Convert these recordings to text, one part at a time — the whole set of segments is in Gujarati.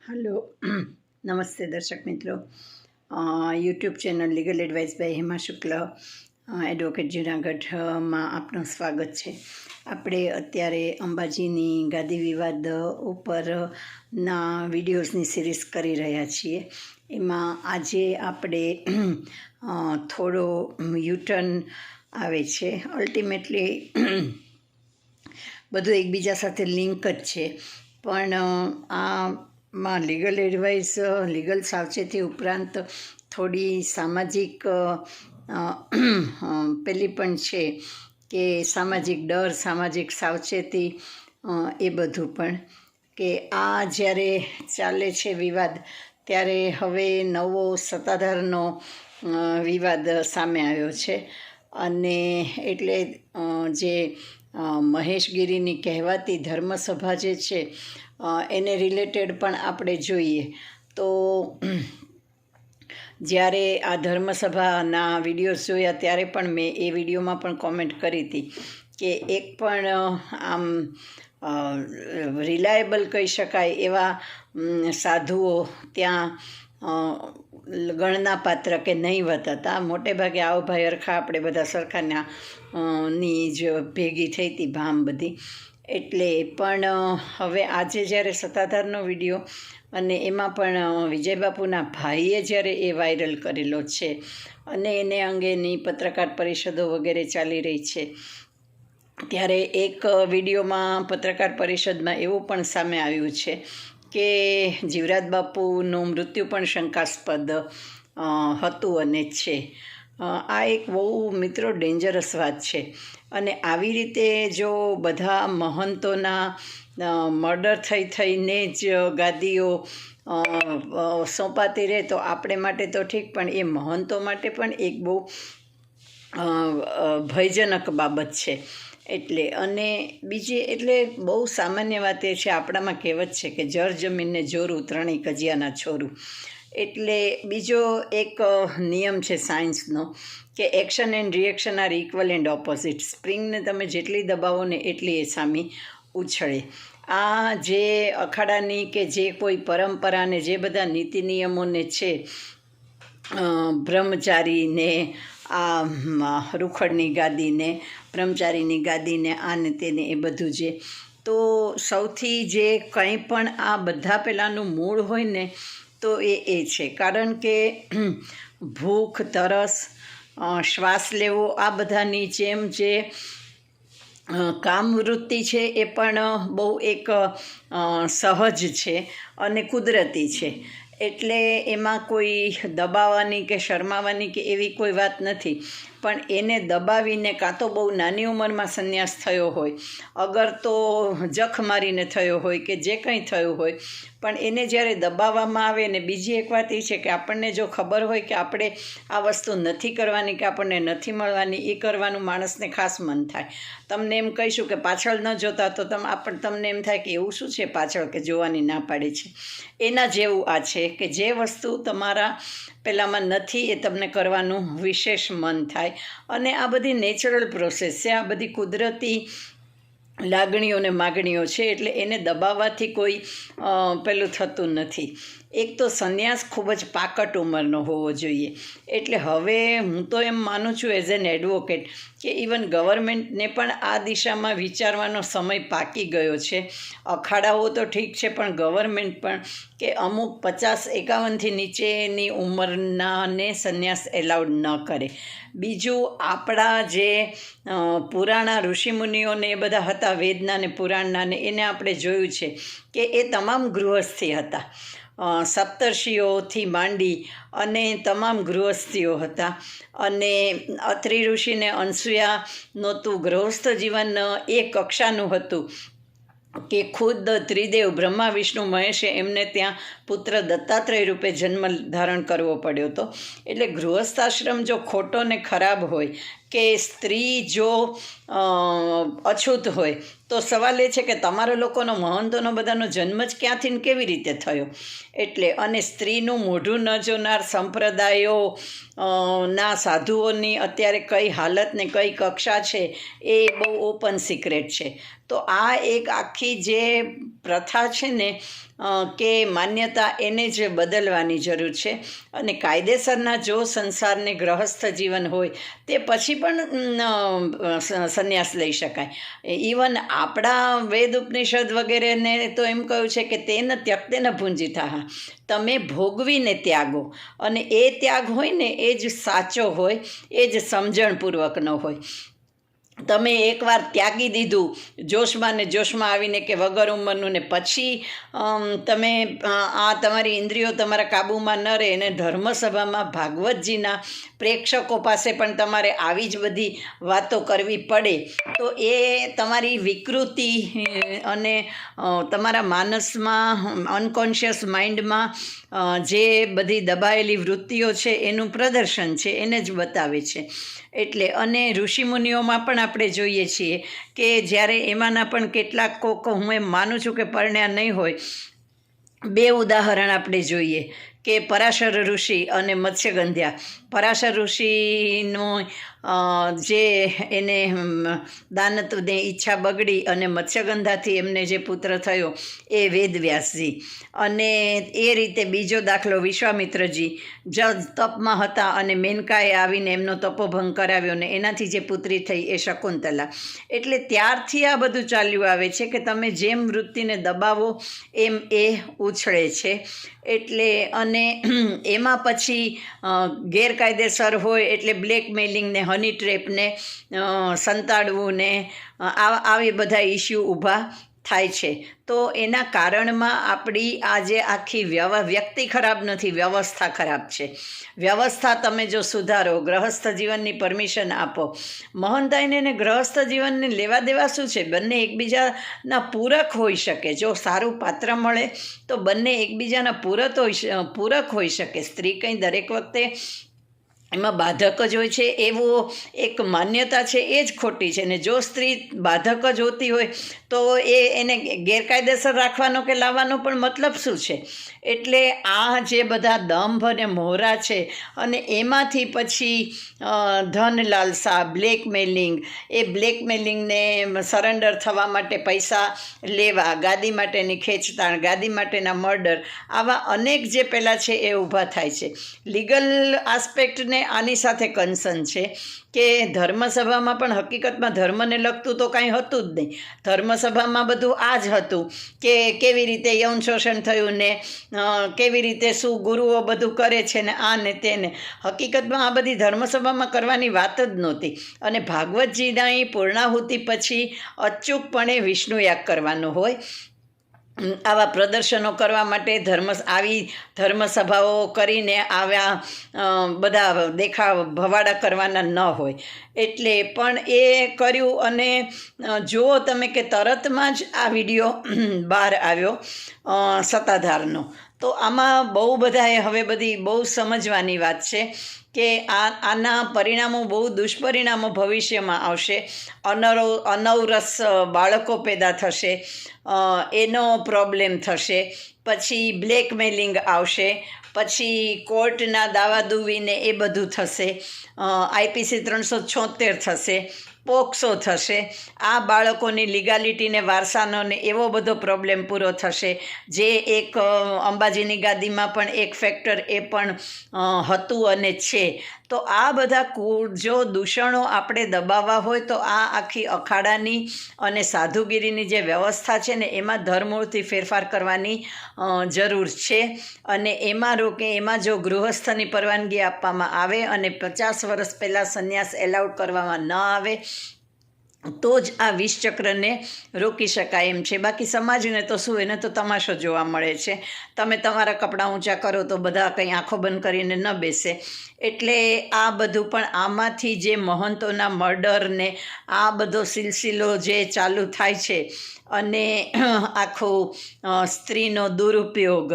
હલો નમસ્તે દર્શક મિત્રો YouTube channel legal advice by Hema Shukla advocate જૂનાગઢમાં આપનું સ્વાગત છે. આપણે અત્યારે અંબાજીની ગાદી વિવાદ ઉપરના વિડીયોઝની સિરીઝ કરી રહ્યા છીએ. એમાં આજે આપણે થોડો યુટર્ન આવે છે. અલ્ટિમેટલી બધું એકબીજા સાથે લિંક જ છે, પણ આમાં લીગલ એડવાઇસ, લીગલ સાવચેતી ઉપરાંત થોડી સામાજિક પેલી પણ છે કે સામાજિક ડર, સામાજિક સાવચેતી, એ બધું પણ કે આ જ્યારે ચાલે છે વિવાદ, ત્યારે હવે નવો સત્તાધારનો વિવાદ સામે આવ્યો છે. અને એટલે જે મહેશગીરીની કહેવાતી ધર્મસભા જે છે એને રિલેટેડ પણ આપણે જોઈએ તો જ્યારે આ ધર્મસભાના વિડીયોઝ જોયા ત્યારે પણ મેં એ વિડીયોમાં પણ કોમેન્ટ કરી હતી કે એક પણ આમ રિલાયેબલ કહી શકાય એવા સાધુઓ ત્યાં ગણનાપાત્ર કે નહીવત હતા. મોટે ભાગે આવો ભાઈ અરખા આપણે બધા સરખાના ની જ ભેગી થઈ હતી ભામ બધી. એટલે પણ હવે આજે જ્યારે સત્તાધારનો વિડીયો અને એમાં પણ વિજયબાપુના ભાઈએ જ્યારે એ વાયરલ કરેલો છે અને એને અંગેની પત્રકાર પરિષદો વગેરે ચાલી રહી છે, ત્યારે એક વિડીયોમાં પત્રકાર પરિષદમાં એવું પણ સામે આવ્યું છે કે જીવરાજ બાપુનું મૃત્યુ પણ શંકાસ્પદ હતું અને છે. આ એક બહુ મિત્રો ડેન્જરસ વાત છે. અને આવી રીતે જો બધા મહંતોના મર્ડર થઈને જ ગાદીઓ સોંપાતી રહે તો આપણે માટે તો ઠીક, પણ એ મહંતો માટે પણ એક બહુ ભયજનક બાબત છે. એટલે અને બીજી એટલે બહુ સામાન્ય વાત એ છે, આપણામાં કહેવત છે કે જર જમીનને જોરું ત્રણેય કજિયાના છોરું. એટલે બીજો એક નિયમ છે સાયન્સનો કે action and reaction are equal and opposite. સ્પ્રિંગને તમે જેટલી દબાવો ને એટલી એ સામી ઉછળે. આ જે અખાડાની કે જે કોઈ પરંપરાને જે બધા નીતિ નિયમોને છે, બ્રહ્મચારીને આ રૂખડની ગાદીને, બ્રહ્મચારીની ગાદીને, આને તેને, એ બધું જે તો સૌથી જે કંઈ પણ આ બધા પહેલાંનું મૂળ હોય ને તો એ છે. કારણ કે ભૂખ, તરસ, શ્વાસ લેવો, આ બધાની જેમ જે કામવૃત્તિ છે એ પણ બહુ એક સહજ છે અને કુદરતી છે. એટલે એમાં કોઈ દબાવવાની કે શરમાવાની કે એવી કોઈ વાત નથી. પણ એને દબાવીને કાં તો બહુ નાની ઉંમરમાં સંન્યાસ થયો હોય, અગર તો જખ મારીને થયો હોય કે જે કંઈ થયું હોય, પણ એને જ્યારે દબાવવામાં આવે. ને બીજી એક વાત એ છે કે આપણને જો ખબર હોય કે આપણે આ વસ્તુ નથી કરવાની કે આપણને નથી મળવાની, એ કરવાનું માણસને ખાસ મન થાય. તમને એમ કહીશું કે પાછળ ન જોતા તો તમને એમ થાય કે એવું શું છે પાછળ કે જોવાની ના પાડે છે. એના જેવું આ છે કે જે વસ્તુ તમારા પહેલાંમાં નથી એ તમને કરવાનું વિશેષ મન થાય. અને આ બધી નેચરલ પ્રોસેસ છે, આ બધી કુદરતી લાગણીઓ ને માગણીઓ છે. એટલે એને દબાવવાથી કોઈ પેલું થતું નથી. એક તો સંન્યાસ ખૂબ જ પાકટ ઉંમરનો હોવો જોઈએ. એટલે હવે હું તો એમ માનું છું એઝ એન એડવોકેટ કે ઇવન ગવર્મેન્ટને પણ આ દિશામાં વિચારવાનો સમય પાકી ગયો છે. અખાડાઓ તો ઠીક છે, પણ ગવર્મેન્ટ પણ કે અમુક 50-51થી નીચેની ઉંમરનાને સંન્યાસ એલાઉડ ન કરે. બીજું, આપણા જે પુરાણા ઋષિમુનિઓને એ બધા હતા, વેદના ને પુરાણના ને, એને આપણે જોયું છે કે એ તમામ ગૃહસ્થી હતા. સપ્તર્ષિઓથી માંડી અને તમામ ગૃહસ્થીઓ હતા. અને અત્રિ ઋષિને અનસૂયા નહોતું. ગૃહસ્થ જીવન એ કક્ષાનું હતું કે ખુદ ત્રિદેવ બ્રહ્મા, વિષ્ણુ, મહેશે એમને ત્યાં પુત્ર દત્તાત્રેય રૂપે જન્મ ધારણ કરવો પડ્યો હતો. એટલે ગૃહસ્થાશ્રમ જો ખોટો ને ખરાબ હોય કે સ્ત્રી જો અછૂત હોય તો સવાલ એ છે કે તમારા લોકોનો, મહંતોનો બધાનો જન્મ જ ક્યાંથી ને કેવી રીતે થયો. એટલે અને સ્ત્રીનું મોઢું ન જોનાર સંપ્રદાયો ના સાધુઓની અત્યારે કઈ હાલત ને કઈ કક્ષા છે એ બહુ ઓપન સિક્રેટ છે. તો આ એક આખી જે પ્રથા છે ને કે માન્યતા એને જ બદલવાની જરૂર છે. અને કાયદેસરના જો સંસારને ગ્રહસ્થ જીવન હોય તે પછી પણ સંન્યાસ લઈ શકાય. ઇવન આપણા વેદ ઉપનિષદ વગેરેને તો એમ કહ્યું છે કે તેન ત્યક્તેન ભુંજીથાઃ, તમે ભોગવીને ત્યાગો. અને એ ત્યાગ હોય ને એ જ સાચો હોય, એ જ સમજણપૂર્વકનો હોય. તમે એકવાર ત્યાગી દીધું જોશમાં ને જોશમાં આવીને કે વગર ઉંમરનું, ને પછી તમે આ તમારી ઇન્દ્રિયો તમારા કાબૂમાં ન રહે અને ધર્મસભામાં ભાગવતજીના પ્રેક્ષકો પાસે પણ તમારે આવી જ બધી વાતો કરવી પડે, તો એ તમારી વિકૃતિ અને તમારા માનસમાં અનકોન્શિયસ માઇન્ડમાં જે બધી દબાયેલી વૃત્તિઓ છે એનું પ્રદર્શન છે, એને જ બતાવે છે. એટલે અને ઋષિમુનિઓમાં પણ આપણે જોઈએ છીએ કે જ્યારે એમાંના પણ કેટલાક કોક, હું એમ માનું છું કે પરણ્યા નહીં હોય, 2 ઉદાહરણ આપણે જોઈએ કે પરાશર ઋષિ અને મત્સ્યગંધ્યા. પરાશર ઋષિનું જે એને દાનત્વની ઈચ્છા બગડી અને મત્સ્યગંધાથી એમને જે પુત્ર થયો એ વેદવ્યાસજી. અને એ રીતે બીજો દાખલો વિશ્વામિત્રજી જ તપમાં હતા અને મેનકાએ આવીને એમનો તપોભંગ કરાવ્યો ને એનાથી જે પુત્રી થઈ એ શકુંતલા. એટલે ત્યારથી આ બધું ચાલ્યું આવે છે કે તમે જેમ વૃત્તિને દબાવો એમ એ ઉછળે છે. એટલે અને એમાં પછી ગેરકાયદેસર હોય એટલે બ્લેકમેલિંગ ને હની ટ્રેપને સંતાડવું ને આવી બધા ઇસ્યુ ઊભા થાય છે. તો એના કારણમાં આપણી આજે આખી વ્યક્તિ ખરાબ નથી, વ્યવસ્થા ખરાબ છે. વ્યવસ્થા તમે જો સુધારો, ગ્રહસ્થ જીવનની પરમિશન આપો. મહંતાઈને ને ગ્રહસ્થ જીવનને લેવા દેવા શું છે? બંને એકબીજાના પૂરક હોઈ શકે. જો સારું પાત્ર મળે તો બંને એકબીજાના પૂરક હોઈ શકે. સ્ત્રી કંઈ દરેક વખતે એમાં બાધક જ હોય છે એવું એક માન્યતા છે, એ જ ખોટી છે. ને જો સ્ત્રી બાધક જ હોતી હોય તો એને ગેરકાયદેસર રાખવાનો કે લાવવાનો પણ મતલબ શું છે? એટલે આ જે બધા દંભ અને મોહરા છે અને એમાંથી પછી ધન લાલસા, બ્લેકમેલિંગ, એ બ્લેકમેલિંગને સરેન્ડર થવા માટે પૈસા લેવા, ગાદી માટેની ખેંચતાણ, ગાદી માટેના મર્ડર, આવા અનેક જે પહેલાં છે એ ઊભા થાય છે. લીગલ આસ્પેક્ટને આની સાથે કન્સર્ન છે કે ધર્મસભામાં પણ હકીકતમાં ધર્મને લગતું તો કાંઈ હતું જ નહીં. ધર્મસભામાં બધું આ જ હતું કે કેવી રીતે યૌન શોષણ થયું ને કેવી રીતે શું ગુરુઓ બધું કરે છે ને આ ને તેને. હકીકતમાં આ બધી ધર્મસભામાં કરવાની વાત જ નહોતી. અને ભાગવતજીના એ પૂર્ણાહુતિ પછી અચૂકપણે વિષ્ણુયાગ કરવાનો હોય. આવા પ્રદર્શનો કરવા માટે આવી ધર્મસભાઓ કરીને આવ્યા બધા દેખાવ ભવાડા કરવાના ન હોય. એટલે પણ એ કર્યું. અને જુઓ તમે કે તરતમાં જ આ વિડીયો બહાર આવ્યો સત્તાધારનો. તો આમાં બહુ બધાએ હવે બધી બહુ સમજવાની વાત છે કે આના પરિણામો, બહુ દુષ્પરિણામો ભવિષ્યમાં આવશે. અનૌરસ બાળકો પેદા થશે, એનો પ્રોબ્લેમ થશે. પછી બ્લેકમેલિંગ આવશે, પછી કોર્ટના દાવાદુવીને એ બધું થશે, IPC 376 થશે, પોક્સો થશે. આ બાળકોની લીગાલિટીને, વારસાનો ને એવો બધો પ્રોબ્લેમ પૂરો થશે. જે એક અંબાજીની ગાદીમાં પણ એક ફેક્ટર એ પણ હતું અને છે. તો આ બધા જો દૂષણો આપણે દબાવવા હોય તો આ આખી અખાડાની અને સાધુગીરીની જે વ્યવસ્થા છે ને એમાં ધરમૂળથી ફેરફાર કરવાની જરૂર છે. અને એમાં જો ગૃહસ્થની પરવાનગી આપવામાં આવે અને 50 વર્ષ પહેલાં સંન્યાસ એલાઉડ કરવામાં ન આવે તો જ આ વિષચક્રને રોકી શકાય એમ છે. બાકી સમાજને તો શું, એને તો તમાશો જોવા મળે છે. તમે તમારા કપડાં ઊંચા કરો તો બધા કંઈ આંખો બંધ કરીને ન બેસે. એટલે આ બધું પણ આમાંથી જે મહંતોના મર્ડર ને આ બધો સિલસિલો જે ચાલુ થાય છે અને આખો સ્ત્રીનો દુરુપયોગ,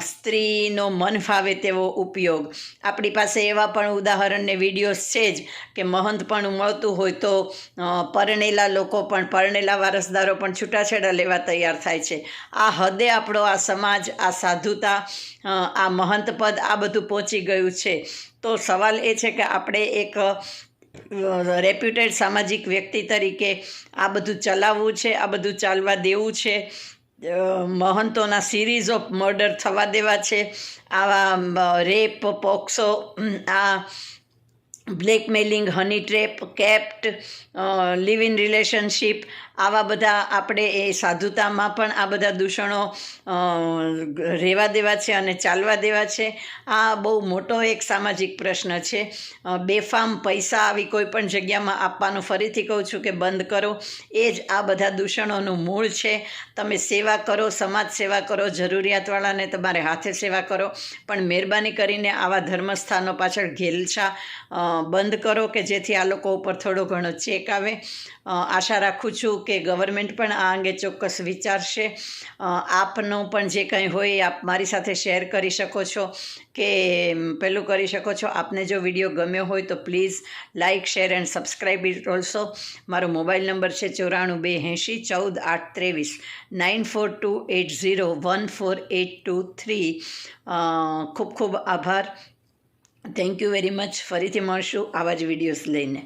સ્ત્રીનો મન ફાવે તેવો ઉપયોગ. આપણી પાસે એવા પણ ઉદાહરણને વિડીયોઝ છે જ કે મહંત પણ મળતું હોય તો પરણેલા લોકો પણ, પરણેલા વારસદારો પણ છૂટાછેડા લેવા તૈયાર થાય છે. આ હદે આપણો આ સમાજ, આ સાધુતા, આ મહંત પદ, આ બધું પહોંચી ગયું છે. તો સવાલ એ છે કે આપણે એક રેપ્યુટેડ સામાજિક વ્યક્તિ તરીકે આ બધું ચલાવવું છે, આ બધું ચાલવા દેવું છે મહંતોના સિરીઝ ઓફ મર્ડર થવા દેવા છે, આવા રેપ, પોક્સો, આ blackmailing, honey trap, kept, live in relationship, આવા બધા આપણે એ સાધુતામાં પણ આ બધા દૂષણો રહેવા દેવા છે અને ચાલવા દેવા છે. આ બહુ મોટો એક સામાજિક પ્રશ્ન છે. બેફામ પૈસા આવી કોઈ પણ જગ્યામાં આપવાનું ફરીથી કહું છું કે બંધ કરો. એ જ આ બધા દૂષણોનું મૂળ છે. તમે સેવા કરો, સમાજ સેવા કરો, જરૂરિયાતવાળાને તમારે હાથે સેવા કરો, પણ મહેરબાની કરીને આવા ધર્મસ્થાનો પાછળ ઘેલછા બંધ કરો કે જેથી આ લોકો ઉપર થોડો ઘણો ચેક આવે. આશા રાખું છું કે ગવર્મેન્ટ પણ આ અંગે ચોક્કસ વિચારશે. આપનું પણ જે કંઈ હોય આપ મારી સાથે શેર કરી શકો છો કે પેલું કરી શકો છો. આપને જો વિડીયો ગમ્યો હોય તો please like, share and subscribe it also. મારો મોબાઈલ નંબર છે 9428014823 9428014823. ખૂબ ખૂબ આભાર. Thank you very much. ફરીથી મળશું આવા જ વિડીયોઝ લઈને.